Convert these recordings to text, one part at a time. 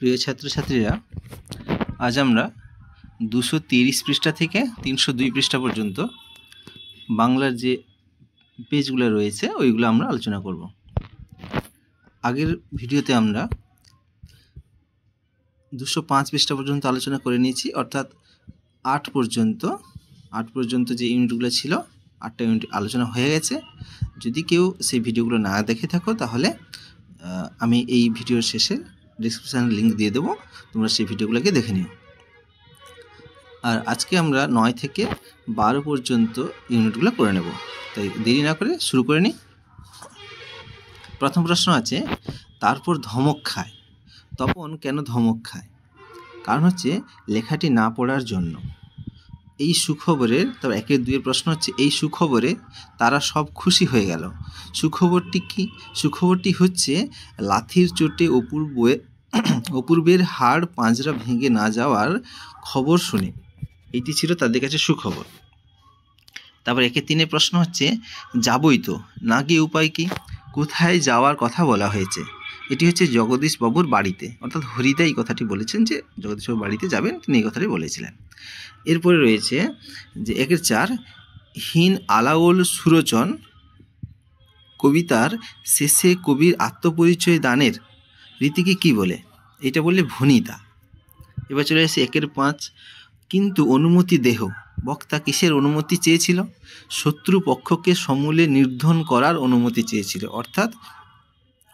প্রিয় ছাত্রছাত্রীরা, আজ আমরা 230 পৃষ্ঠা থেকে 302 পৃষ্ঠা পর্যন্ত বাংলার যে পেজগুলো রয়েছে ওইগুলো আমরা আলোচনা করব। আগের ভিডিওতে আমরা 205 পৃষ্ঠা পর্যন্ত আলোচনা করে নিয়েছি, অর্থাৎ 8 পর্যন্ত যে ইউনিটগুলো ছিল 8টা ইউনিট আলোচনা হয়ে গেছে। যদি কেউ সেই ভিডিওগুলো না দেখে থাকো তাহলে আমি এই ভিডিওর শেষে ডিসক্রিপশানে লিঙ্ক দিয়ে দেবো, তোমরা সেই ভিডিওগুলোকে দেখে নিও। আর আজকে আমরা 9 থেকে 12 পর্যন্ত ইউনিটগুলো করে নেব, তাই দেরি না করে শুরু করে নিই। প্রথম প্রশ্ন আছে, তারপর ধমক খায়। তপন কেন ধমক খায়? কারণ হচ্ছে লেখাটি না পড়ার জন্য। এই সুখবরের, তবে 1-2 প্রশ্ন হচ্ছে, এই সুখবরে তারা সব খুশি হয়ে গেল। সুখবরটি কি? সুখবরটি হচ্ছে লাথির চোটে অপূর্বের হাড় পাঁজরা ভেঙে না যাওয়ার খবর শুনে। এটি ছিল তাদের কাছে সুখবর। তারপর 1-3 প্রশ্ন হচ্ছে, যাবই তো, না গিয়ে উপায় কি? কোথায় যাওয়ার কথা বলা হয়েছে? এটি হচ্ছে জগদীশবাবুর বাড়িতে, অর্থাৎ হরিদা এই কথাটি বলেছেন যে জগদীশবাবুর বাড়িতে যাবেন, তিনি এই কথাটি বলেছিলেন। এরপরে রয়েছে যে 1-4, হীন আলাওল সুরচন কবিতার শেষে কবির আত্মপরিচয় দানের রীতিকে কি বলে? এটা বললে ভনিতা। এবার চলে আসে 1-5, কিন্তু অনুমতি দেহ। বক্তা কিসের অনুমতি চেয়েছিল? শত্রু পক্ষকে সমূলে নির্ধন করার অনুমতি চেয়েছিল। অর্থাৎ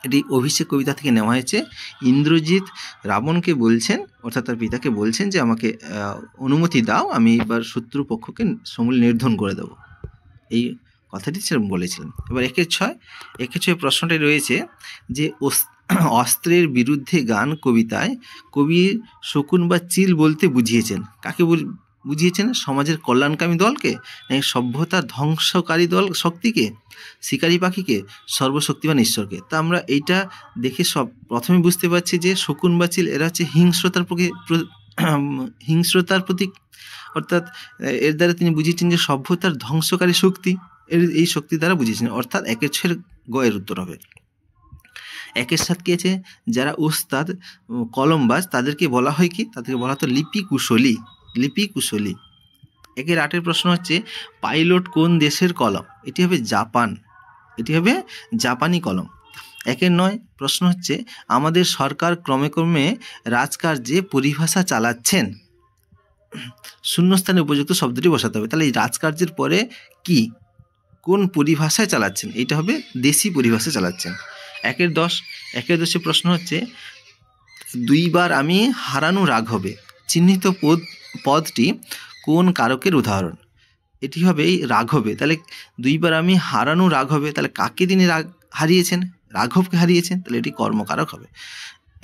এটি অভিষেক কবিতা থেকে নেওয়া হয়েছে। ইন্দ্রজিৎ রাবণকে বলছেন, অর্থাৎ তার পিতাকে বলছেন যে আমাকে অনুমতি দাও, আমি এবার শত্রু পক্ষকে সমূলে নির্ধন করে দেব, এই কথাটি সেরকম বলেছিলেন। এবার 1-6 প্রশ্নটাই রয়েছে যে অস্ত্রের বিরুদ্ধে গান কবিতায় কবি শকুন বা চিল বলতে বুঝিয়েছেন। কাকে বুঝিয়েছেন? সমাজের কল্যাণকামী দলকে, নাকি সভ্যতার ধ্বংসকারী দল শক্তিকে, শিকারী পাখিকে, সর্বশক্তিমান ঈশ্বরকে? তা আমরা এইটা দেখে প্রথমে বুঝতে পারছি যে শকুন বা চিল এরা হচ্ছে হিংস্রতার প্রতীক। অর্থাৎ এর দ্বারা তিনি বুঝিয়েছেন যে সভ্যতার ধ্বংসকারী শক্তি, এই শক্তি দ্বারা বুঝিয়েছেন। অর্থাৎ 1-6 গয়ের উত্তর হবে। 1-7 কি আছে? যারা উস্তাদ কলমবাজ তাদেরকে বলা হয় কি? তাদেরকে বলা হতো লিপি কুশলী। 1-8 প্রশ্ন হচ্ছে, পাইলট কোন দেশের কলম? এটি হবে জাপানি কলম। 1-9 প্রশ্ন হচ্ছে, আমাদের সরকার ক্রমে ক্রমে রাজকার্যে পরিভাষা চালাচ্ছেন। শূন্যস্থানে উপযুক্ত শব্দটি বসাতে হবে। তাহলে এই রাজকার্যের পরে কি, কোন পরিভাষায় চালাচ্ছেন? এটা হবে দেশি পরিভাষা চালাচ্ছেন। 1-10 প্রশ্ন হচ্ছে, 2 বার আমি হারানো রাঘবে চিহ্নিত পদটি কোন কারকের উদাহরণ? এটি হবে এই রাঘবে। তাহলে 2 বার আমি হারানো রাঘবে, তাহলে কাকে তিনি হারিয়েছেন? রাঘবকে হারিয়েছেন, তাহলে এটি কর্মকারক হবে।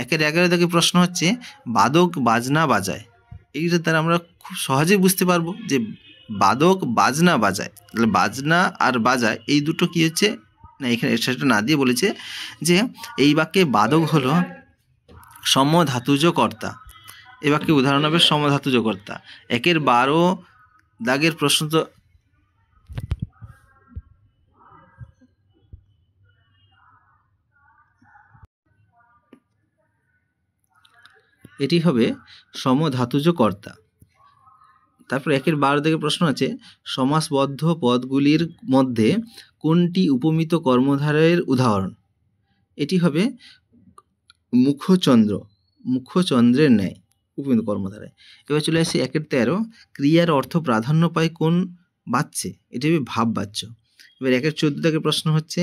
1-11 প্রশ্ন হচ্ছে, বাদক বাজনা বাজায়। এইটার দ্বারা আমরা খুব সহজেই বুঝতে পারবো যে বাদক বাজনা বাজায়, তাহলে বাজনা আর বাজায় এই দুটো কি হচ্ছে না, এখানে সেটা না দিয়ে বলেছে যে এই বাক্যে বাদক হলো সমধাতুজ কর্তা। এই বাক্যে উদাহরণ হবে সমধাতুজ কর্তা। 1-12 প্রশ্ন তো এটি হবে সমধাতুজ কর্তা। তারপর 1-12 প্রশ্ন আছে, সমাসবদ্ধ পদগুলির মধ্যে কোনটি উপমিত কর্মধারয়ের উদাহরণ? এটি হবে মুখচন্দ্রের ন্যায় উপমিত কর্মধারায়। এবার চলে আসছে 1-13, ক্রিয়ার অর্থ প্রাধান্য পায় কোন বাচ্যে? এটি হবে ভাব বাচ্য। এবার 1-14 প্রশ্ন হচ্ছে,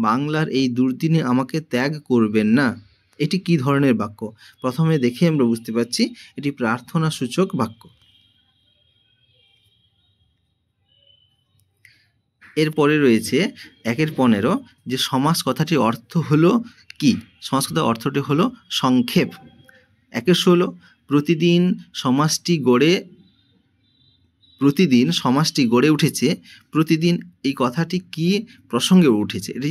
বাংলার এই দুর্দিনে আমাকে ত্যাগ করবেন না। এটি কি ধরনের বাক্য? প্রথমে দেখে আমরা বুঝতে পারছি এটি প্রার্থনা সূচক বাক্য। এরপরে রয়েছে 1-15, যে সমাস কথাটির অর্থ হলো কি? সমাস কথার অর্থটি হলো সংক্ষেপ। 1-16, প্রতিদিন সমাসটি গড়ে উঠেছে। প্রতিদিন এই কথাটি কি প্রসঙ্গে উঠেছে? এটি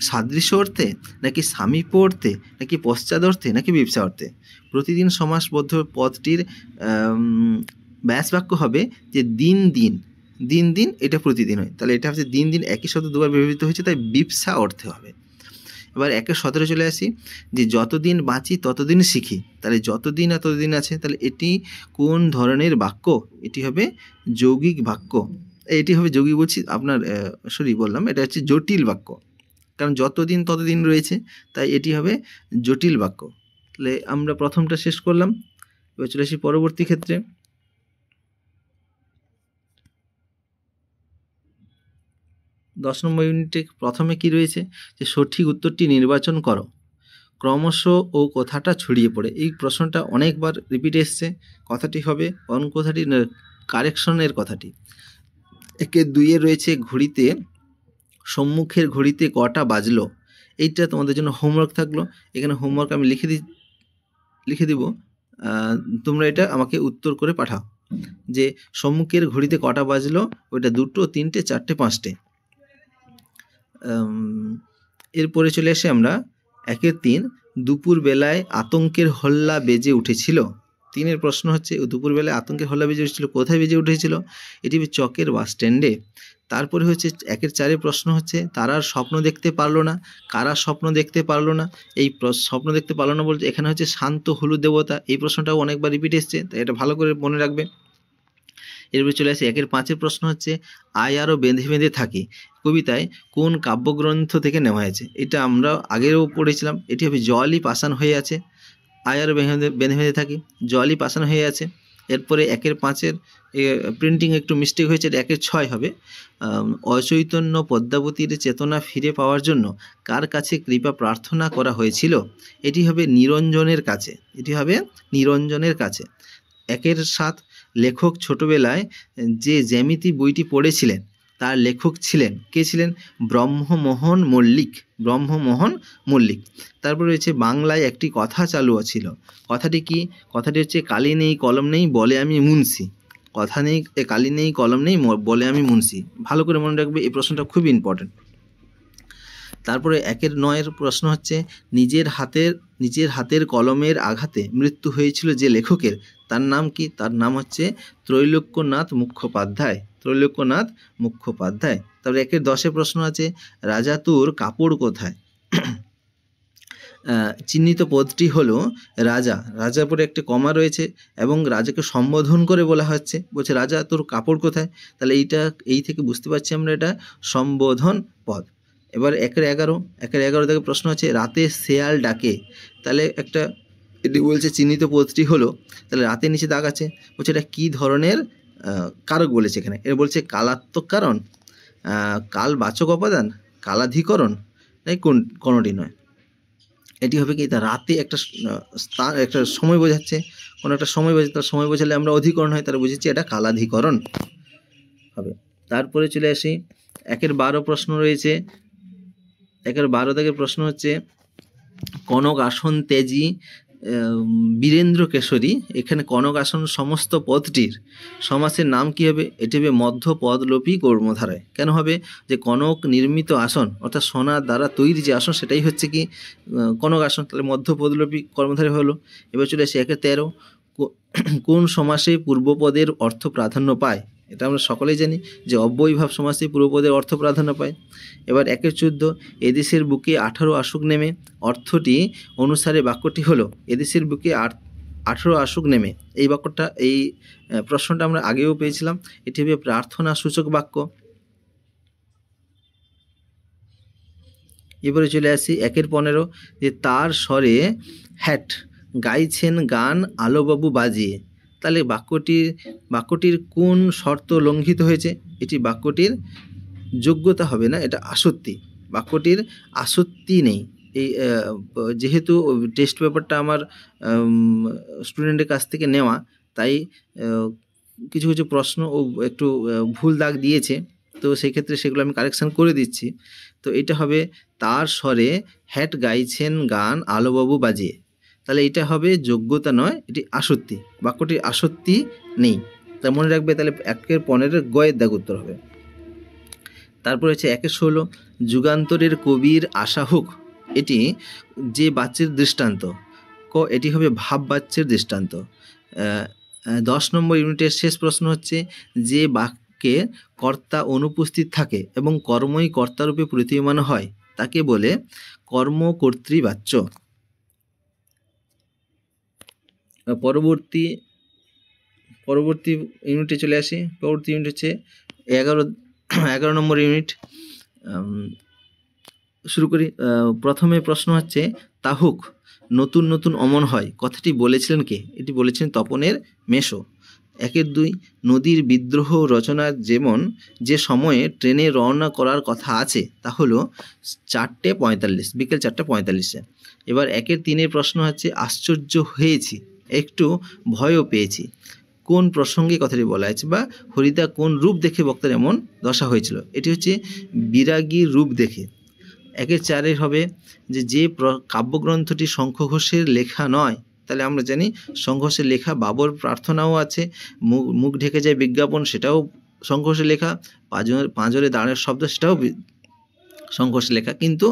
সাদৃশ্য অর্থে, নাকি সামীপ্য অর্থে, নাকি পশ্চাৎ অর্থে, নাকি বিবসা অর্থে? প্রতিদিন সমাসবদ্ধ পদটির ব্যাস বাক্য হবে যে দিন দিন, এটা প্রতিদিন হয়, তাহলে এটা হচ্ছে দিন একই শব্দ দুবার ব্যবহৃত হয়েছে, তাই বিবসা অর্থে হবে। এবার 1-17 চলে আসি, যে যতদিন বাঁচি ততদিন শিখি। তাহলে যতদিন আর ততদিন আছে, তাহলে এটি কোন ধরনের বাক্য? এটি হবে যৌগিক বাক্য। এটি হবে যৌগিক বলছি আপনার বললাম এটা হচ্ছে জটিল বাক্য, কারণ যতদিন ততদিন রয়েছে, তাই এটি হবে জটিল বাক্য। তাহলে আমরা প্রথমটা শেষ করলাম। এবার চলে আসি পরবর্তী ক্ষেত্রে। 10 নম্বর ইউনিটে প্রথমে কি রয়েছে, যে সঠিক উত্তরটি নির্বাচন করো। ক্রমশ ও কথাটা ছড়িয়ে পড়ে, এই প্রশ্নটা অনেকবার রিপিট এসছে। কথাটি হবে কোন কথাটি? কারেকশনের কথাটি। 1-2 রয়েছে ঘড়িতে, সম্মুখের ঘড়িতে কটা বাজলো। এইটা তোমাদের জন্য হোমওয়ার্ক থাকলো। এখানে হোমওয়ার্ক আমি লিখে দিব, তোমরা এটা আমাকে উত্তর করে পাঠাও, যে সম্মুখের ঘড়িতে কটা বাজলো, ওইটা 2, 3, 4, 5। এরপরে চলে আসি আমরা 1-3, দুপুর বেলায় আতঙ্কের হল্লা বেজে উঠেছিল। 3-এর প্রশ্ন হচ্ছে দুপুরবেলায় আতঙ্কের হল্লা বেজে উঠেছিল, কোথায় বেজে উঠেছিল? এটি চকের বাস স্ট্যান্ডে। তারপরে হচ্ছে 1-4 প্রশ্ন হচ্ছে তারার স্বপ্ন দেখতে পারলো না, কারা স্বপ্ন দেখতে পারলো না? এই স্বপ্ন দেখতে পারলো না বলতে এখানে হচ্ছে শান্ত হলুদ দেবতা। এই প্রশ্নটাও অনেকবার রিপিট এসছে, তাই এটা ভালো করে মনে রাখবে। এরপরে চলে আসি 1-5 প্রশ্ন হচ্ছে আয় আরও বেঁধে বেঁধে থাকি কবিতায় কোন কাব্যগ্রন্থ থেকে নেওয়া হয়েছে? এটা আমরা আগেও পড়েছিলাম। এটি হবে জলই পাষাণ হয়ে আছে। আয় আরও বেঁধে বেঁধে থাকি, জলই পাষাণ হয়ে আছে। এরপরে 1-5 প্রিন্টিং একটু মিস্টেক হয়েছে, 1-6 হবে। অচৈতন্য পদ্মাবতীর চেতনা ফিরে পাওয়ার জন্য কার কাছে কৃপা প্রার্থনা করা হয়েছিল? এটি হবে নিরঞ্জনের কাছে। এটি হবে নিরঞ্জনের কাছে। 1-7 লেখক ছোটবেলায় যে জ্যামিতি বইটি পড়েছিলেন তার লেখক ছিলেন, কে ছিলেন? ব্রহ্মমোহন মল্লিক। ব্রহ্মমোহন মল্লিক। তারপর রয়েছে বাংলায় একটি কথা চালু ছিল, কথাটি কি? কথাটি হচ্ছে কালি নেই কলম নেই বলে আমি মুন্সি। কথা নেই, কালি নেই কলম নেই বলে আমি মুন্সি। ভালো করে মনে রাখবে, এই প্রশ্নটা খুব ইম্পর্টেন্ট। তারপরে 1-9 প্রশ্ন হচ্ছে নিজের হাতের কলমের আঘাতে মৃত্যু হয়েছিল যে লেখকের, তার নাম কি? তার নাম হচ্ছে ত্রৈলোক্যনাথ মুখোপাধ্যায়। ত্রৈলোক্যনাথ মুখোপাধ্যায়। তারপরে 1-10 প্রশ্ন আছে রাজা তোর কাপড় কোথায়? চিহ্নিত পদটি হলো রাজা। রাজার পরে একটা কমা রয়েছে এবং রাজাকে সম্বোধন করে বলা হচ্ছে, বলছে রাজা তোর কাপড় কোথায়? তাহলে এই থেকে বুঝতে পারছি আমরা এটা সম্বোধন পদ। এবার 1-11 থেকে প্রশ্ন আছে রাতে শেয়াল ডাকে, তাহলে এটি বলছে চিহ্নিত পদটি হলো, তাহলে রাতের নিচে দাগ আছে, বলছে এটা কী ধরনের কারক বলেছে এখানে? এটা বলছে কালাত্মক কারণ, কালবাচক উপাদান, কালাধিকরণ, কোনোটি নয়। এটি হবে কি? তার রাতে একটা সময় বোঝাচ্ছে, কোনো একটা সময় বোঝাচ্ছে, তার সময় বোঝালে আমরা অধিকরণ হয়, তারা বুঝেছি এটা কালাধিকরণ হবে। তারপরে চলে আসি 1-12 প্রশ্ন রয়েছে। 1-12 থেকে প্রশ্ন হচ্ছে কনক আসন তেজি বীরেন্দ্র কেশরী। এখানে কনক আসন সমস্ত পদটির সমাসের নাম কি হবে? এটি হবে মধ্য পদলোপী কর্মধারায়। কেন হবে? যে কনক নির্মিত আসন অর্থাৎ সোনার দ্বারা তৈরি যে আসন সেটাই হচ্ছে কি কনক আসন, তাহলে মধ্য পদলোপী কর্মধারায় হলো। এবার চলে আসি 1-13 কোন সমাসে পূর্বপদের অর্থ প্রাধান্য পায়? এটা আমরা সকলেই জানি যে অব্যয়ীভাব সমাসে পূর্বপদের অর্থ প্রাধান্য পায়। এবার 1-14 এদেশের বুকে 18 আসুক নেমে, অর্থটি অনুসারে বাক্যটি হলো এদেশের বুকে 18 আসুক নেমে। এই বাক্যটা, এই প্রশ্নটা আমরা আগেও পেয়েছিলাম। এটি হবে প্রার্থনা সূচক বাক্য। এবারে চলে আসি 1-15 যে তার স্বরে হ্যাট গাইছেন গান আলোবাবু বাজিয়ে। তাহলে বাক্যটির কোন শর্ত লঙ্ঘিত হয়েছে? এটি বাক্যটির যোগ্যতা হবে না, এটা আসত্তি। বাক্যটির আসত্তি নেই। এই যেহেতু টেস্ট পেপারটা আমার স্টুডেন্টের কাছ থেকে নেওয়া, তাই কিছু কিছু প্রশ্ন ও একটু ভুল দাগ দিয়েছে, তো সেই ক্ষেত্রে সেগুলো আমি কারেকশান করে দিচ্ছি। তো এটা হবে তার স্বরে হ্যাট গাইছেন গান আলোবাবু বাজিয়ে। তাহলে এটা হবে যোগ্যতা নয়, এটি আসত্তি। বাক্যটির আসত্তি নেই, তা মনে রাখবে। তাহলে 1-15 গয়ের দাগ উত্তর হবে। তারপর হচ্ছে 1-16 যুগান্তরের কবির আশা হোক, এটি যে বাচ্যের দৃষ্টান্ত। এটি হবে ভাব বাচ্যের দৃষ্টান্ত। 10 নম্বর ইউনিটের শেষ প্রশ্ন হচ্ছে যে বাক্যে কর্তা অনুপস্থিত থাকে এবং কর্মই কর্তারূপে প্রতীয়মান হয় তাকে বলে কর্মকর্তৃবাচ্য। পরবর্তী ইউনিটে চলে আসি। পরবর্তী ইউনিট হচ্ছে 11 নম্বর ইউনিট। শুরু করি। প্রথমে প্রশ্ন হচ্ছে, তাহুক নতুন নতুন অমন হয় কথাটি বলেছিলেন কে? এটি বলেছেন তপনের মেশো। 1-2 নদীর বিদ্রোহ রচনার যেমন যে সময়ে ট্রেনে রওনা করার কথা আছে তা হলো 4:45, বিকেল 4:45-এ। এবার 1-3 প্রশ্ন হচ্ছে, আশ্চর্য হয়েছি, একটু ভয়ও পেয়েছি, কোন প্রসঙ্গে কথাটি বলা হয়েছে, বা হরিদা কোন রূপ দেখে বক্তার এমন দশা হয়েছিল? এটি হচ্ছে বিরাগীর রূপ দেখে। 1-4 হবে যে কাব্যগ্রন্থটি শঙ্খ ঘোষের লেখা নয়, তাহলে আমরা জানি শঙ্খ ঘোষের লেখা বাবর প্রার্থনাও আছে, মুখ ঢেকে যায় বিজ্ঞাপন, সেটাও শঙ্খ ঘোষের লেখা, পাঁজরে দাঁড়ের শব্দ, সেটাও শঙ্খ ঘোষের লেখা, কিন্তু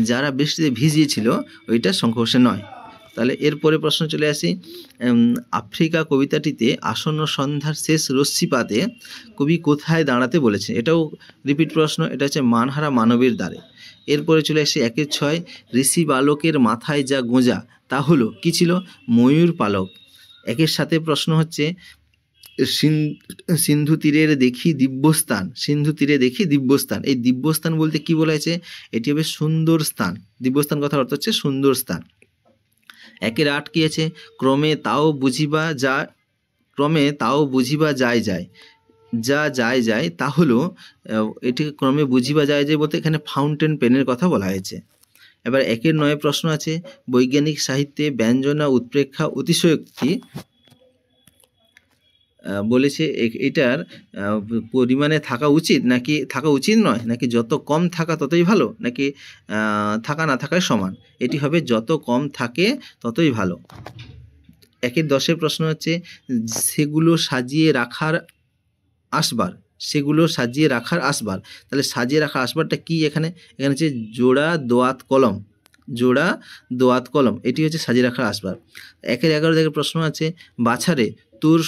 যারা বৃষ্টিতে ভিজিয়েছিল ওইটা শঙ্খ ঘোষের নয়। তাহলে এরপরে প্রশ্ন চলে আসি, আফ্রিকা কবিতাটিতে আসন্ন সন্ধ্যার শেষ রশ্মিপাতে কবি কোথায় দাঁড়াতে বলেছেন? এটাও রিপিট প্রশ্ন, এটা হচ্ছে মানহারা মানবের দ্বারে। এরপরে চলে আসি 1-6, ঋষি বালকের মাথায় যা গোঁজা তা হলো কি ছিল? ময়ূর পালক। 1-7 প্রশ্ন হচ্ছে, সিন্ধু তীরে দেখি দিব্যস্থান, সিন্ধু তীরে দেখি দিব্যস্থান, এই দিব্যস্থান বলতে কি বলা হয়েছে? এটি হবে সুন্দর স্থান। দিব্যস্থান কথার অর্থ হচ্ছে সুন্দর স্থান। 1-8 কি আছে? ক্রমে তাও বুঝিবা যায় যায় তা হলো, এটি ক্রমে বুঝিবা যায় বলতে এখানে ফাউন্টেন পেনের কথা বলা হয়েছে। এবার 1-9 প্রশ্ন আছে, বৈজ্ঞানিক সাহিত্যে ব্যঞ্জনা উৎপ্রেক্ষা অতিশয়োক্তি বলেছে, এটার পরিমাণে থাকা উচিত নাকি থাকা উচিত নয়, নাকি যত কম থাকা ততই ভালো, নাকি থাকা না থাকায় সমান? এটি হবে যত কম থাকে ততই ভালো। 1-10 প্রশ্ন হচ্ছে, সেগুলো সাজিয়ে রাখার আসবার, তাহলে সাজিয়ে রাখার আসবারটা কি? এখানে হচ্ছে জোড়া দোয়াত কলম, এটি হচ্ছে সাজিয়ে রাখার আসবার। 1-11 থেকে প্রশ্ন আছে, বাছারে তোর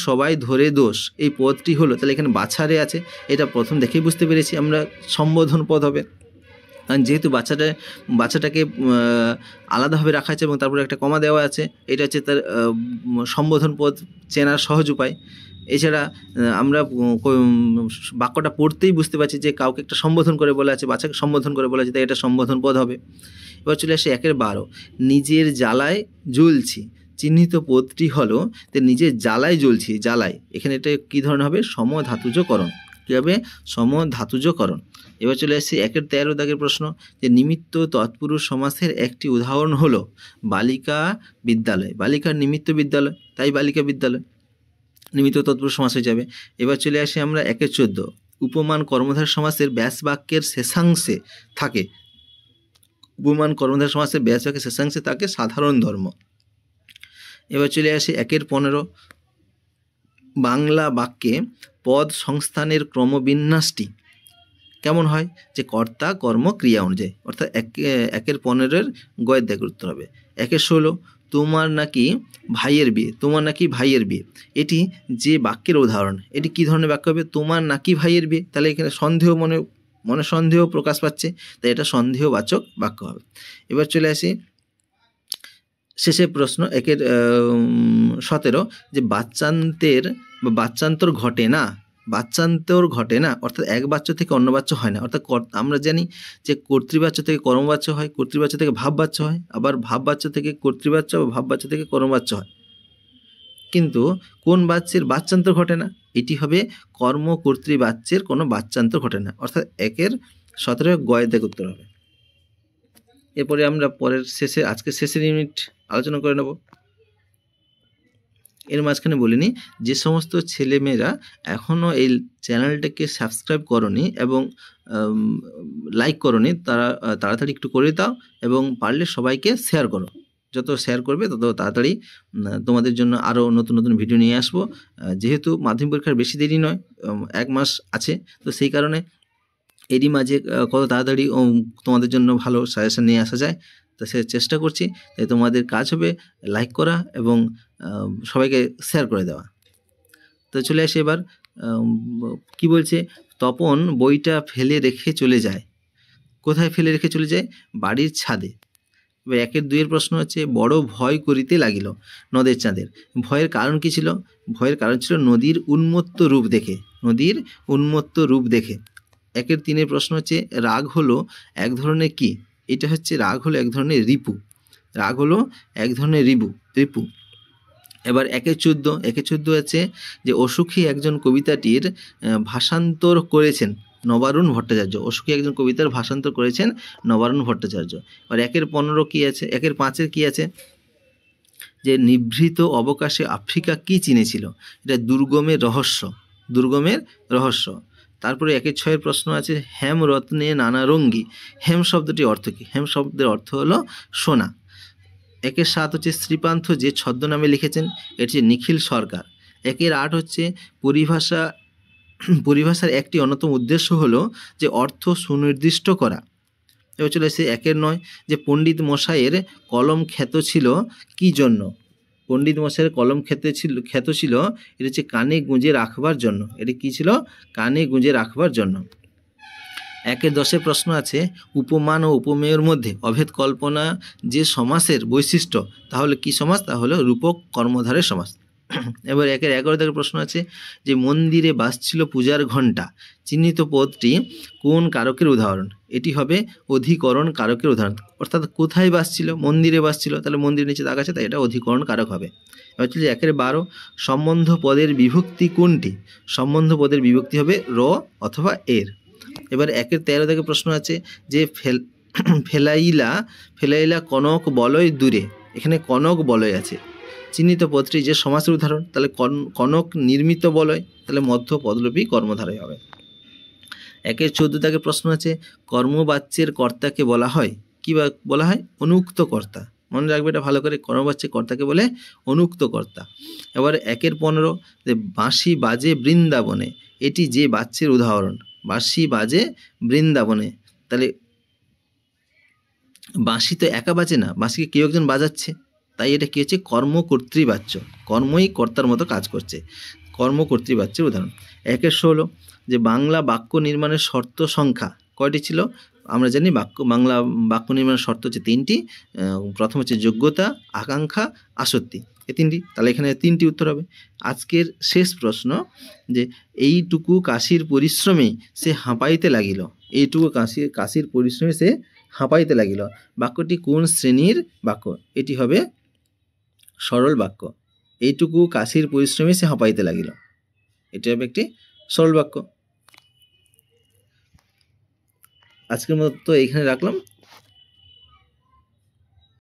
সবাই ধরে দোষ, এই পদটি হলো, তাহলে এখানে বাছারে আছে, এটা প্রথম দেখেই বুঝতে পেরেছি আমরা সম্বোধন পদ হবে, কারণ যেহেতু বাচ্চাটাকে আলাদাভাবে রাখা আছে এবং তারপরে একটা কমা দেওয়া আছে, এটা হচ্ছে তার সম্বোধন পদ চেনার সহজ উপায়। এছাড়া আমরা বাক্যটা পড়তেই বুঝতে পারছি যে কাউকে একটা সম্বোধন করে বলা আছে, বাচ্চাকে সম্বোধন করে বলা আছে, তাই এটা সম্বোধন পদ হবে। এবার চলে আসে 1-12, নিজের জ্বালায় জ্বলছি, চিহ্নিত পদটি হলো নিজের জ্বালায় জ্বলছি, এখানে এটা কী ধরনের হবে? সমধাতুজকরণ। কী হবে? সমধাতুজকরণ। এবার চলে আসছি 1-13 দাগের প্রশ্ন, যে নিমিত্ত তৎপুরুষ সমাসের একটি উদাহরণ হলো বালিকা বিদ্যালয়, বালিকার নিমিত্ত বিদ্যালয়, তাই বালিকা বিদ্যালয়, নিমিত্ত তৎপুরুষ সমাস হয়ে যাবে। এবার চলে আসি আমরা 1-14, উপমান কর্মধার সমাসের ব্যাস বাক্যের শেষাংশে থাকে, উপমান কর্মধার সমাসের ব্যাস বাক্যের শেষাংশে থাকে সাধারণ ধর্ম। এবার চলে আসি 1-15, বাংলা বাক্যে পদ সংস্থানের ক্রমবিন্যাসটি কেমন হয়? যে কর্তা কর্ম ক্রিয়া অনুযায়ী, অর্থাৎ 1-15 গয়ের দাগের উত্তর হবে। 1-16, তোমার নাকি ভাইয়ের বিয়ে, এটি যে বাক্যের উদাহরণ, এটি কি ধরনের বাক্য হবে? তোমার নাকি ভাইয়ের বিয়ে, তাহলে এখানে সন্দেহ মনে সন্দেহ প্রকাশ পাচ্ছে, তাই এটা সন্দেহবাচক বাক্য হবে। এবার চলে আসি শেষের প্রশ্ন 1-17, যে বাচ্চান্তর ঘটে না, অর্থাৎ এক বাচ্চ থেকে অন্য বাচ্চ হয় না, অর্থাৎ আমরা জানি যে কর্তৃবাচ্য থেকে কর্মবাচ্য হয়, কর্তৃবাচ্য থেকে ভাববাচ্য হয়, আবার ভাববাচ্য থেকে কর্তৃবাচ্য বা ভাববাচ্য থেকে কর্মবাচ্য হয়, কিন্তু কোন বাচ্যের বাচ্চান্তর ঘটে না? এটি হবে কর্মকর্তৃবাচ্যের কোনো বাচ্চান্তর ঘটে না, অর্থাৎ 1-17 গয়ের দাগের উত্তর হবে। এরপরে আমরা আজকে শেষের ইউনিট আলোচনা করে নেব। এর মাঝখানে বলিনি, যে সমস্ত ছেলেমেয়েরা এখনও এই চ্যানেলটাকে সাবস্ক্রাইব করনি এবং লাইক করনি, তারা তাড়াতাড়ি একটু করে দাও এবং পারলে সবাইকে শেয়ার করো। যত শেয়ার করবে তত তাড়াতাড়ি তোমাদের জন্য আরও নতুন নতুন ভিডিও নিয়ে আসবো। যেহেতু মাধ্যমিক পরীক্ষার বেশি দেরি নয়, 1 মাস আছে, তো সেই কারণে এরই মাঝে কত তাড়াতাড়ি তোমাদের জন্য ভালো সাজেশন নিয়ে আসা যায়, তো সে চেষ্টা করছি। তাই তোমাদের কাজ হবে লাইক করা এবং সবাইকে শেয়ার করে দেওয়া। তো চলে আসি এবার কি বলছে, তপন বইটা ফেলে রেখে চলে যায়। কোথায় ফেলে রেখে চলে যায়? বাড়ির ছাদে। এবার 1-2 প্রশ্ন হচ্ছে, বড় ভয় করিতে লাগিল নদের চাঁদের। ভয়ের কারণ কি ছিল? ভয়ের কারণ ছিল নদীর উন্মত্ত রূপ দেখে। নদীর উন্মত্ত রূপ দেখে। 1-3 প্রশ্ন হচ্ছে, রাগ হলো এক ধরনের কি? এটা হচ্ছে রাগ হলো এক ধরনের রিপু। রাগ হলো এক ধরনের রিপু। এবার 1-14 আছে যে অসুখী একজন কবিতাটির ভাষান্তর করেছেন নবারুণ ভট্টাচার্য। অসুখী একজন কবিতার ভাষান্তর করেছেন নবারুণ ভট্টাচার্য। আর 1-15 কি আছে? 1-5 কি আছে? যে নিভৃত অবকাশে আফ্রিকা কি চিনেছিল? এটা দুর্গমের রহস্য। তারপরে 1-6 প্রশ্ন আছে, হেম রত্নে নানা রঙ্গী। হেম শব্দটি অর্থ কি? হেম শব্দের অর্থ হলো সোনা। 1-7 হচ্ছে, শ্রীপান্থ যে ছদ্মনামে লিখেছেন এটি হচ্ছে নিখিল সরকার। 1-8 হচ্ছে, পরিভাষার একটি অন্যতম উদ্দেশ্য হলো যে অর্থ সুনির্দিষ্ট করা। এবার চলে এসে 1-9 যে পণ্ডিত মশাইয়ের কলম খ্যাত ছিল কি জন্য? পণ্ডিত মশাইয়ের কলম খ্যাত ছিল এটা হচ্ছে কানে গুঁজে রাখবার জন্য। এটা কি ছিল? কানে গুঁজে রাখবার জন্য। 1-10 প্রশ্ন আছে, উপমান ও উপমেয়ের মধ্যে অভেদ কল্পনা যে সমাসের বৈশিষ্ট্য তাহলে কি সমাস? তাহলে রূপক কর্মধারের সমাস। এবার 1-11 প্রশ্ন আছে যে মন্দিরে বাজছিল পূজার ঘণ্টা, চিহ্নিত পদটি কোন কারকের উদাহরণ? এটি হবে অধিকরণ কারকের উদাহরণ। অর্থাৎ কোথায় বাজছিল? মন্দিরে বাজছিল, তাহলে মন্দিরের নিচে দাগ আছে, তাই এটা অধিকরণ কারক হবে। এবার হচ্ছে 1-12 সম্বন্ধ পদের বিভক্তি কোনটি? সম্বন্ধ পদের বিভক্তি হবে র অথবা এর। এবার 1-13 প্রশ্ন আছে যে ফেলাইলা কনক বলয় দূরে। এখানে কনক বলয় আছে, চিহ্নিত পদটি যে সমাসের উদাহরণ, তাহলে কনক নির্মিত বলয়, তাহলে মধ্য পদলোপী কর্মধারয় হবে। 1-14 প্রশ্ন আছে, কর্মবাচ্যের কর্তাকে বলা হয় কি? বলা হয় অনুক্ত কর্তা। মনে রাখবে এটা ভালো করে, কর্মবাচ্যের কর্তাকে বলে অনুক্ত কর্তা। এবার 1-15 যে বাঁশি বাজে বৃন্দাবনে, এটি যে বাচ্যের উদাহরণ। বাঁশি বাজে বৃন্দাবনে, তাহলে বাঁশি তো একা বাজে না, বাঁশিকে কেউ একজন বাজাচ্ছে, তাই এটা কি হচ্ছে? কর্মকর্তৃবাচ্য। কর্মই কর্তার মতো কাজ করছে, কর্মকর্তৃবাচ্যের উদাহরণ। 1-16 যে বাংলা বাক্য নির্মাণের শর্ত সংখ্যা কয়টি ছিল? আমরা জানি বাংলা বাক্য নির্মাণের শর্ত হচ্ছে 3টি। প্রথম হচ্ছে যোগ্যতা, আকাঙ্ক্ষা, আসক্তি, এই 3টি। তাহলে এখানে 3টি উত্তর হবে। আজকের শেষ প্রশ্ন যে এইটুকু কাশির পরিশ্রমে সে হাঁপাইতে লাগিল। এইটুকু কাশির পরিশ্রমে সে হাঁপাইতে লাগিল। বাক্যটি কোন শ্রেণীর বাক্য? এটি হবে সরল বাক্য। এইটুকু কাশির পরিশ্রমে সে হাঁপাইতে লাগিল, এটি হবে একটি সরল বাক্য। আজকের মতো এখানে রাখলাম।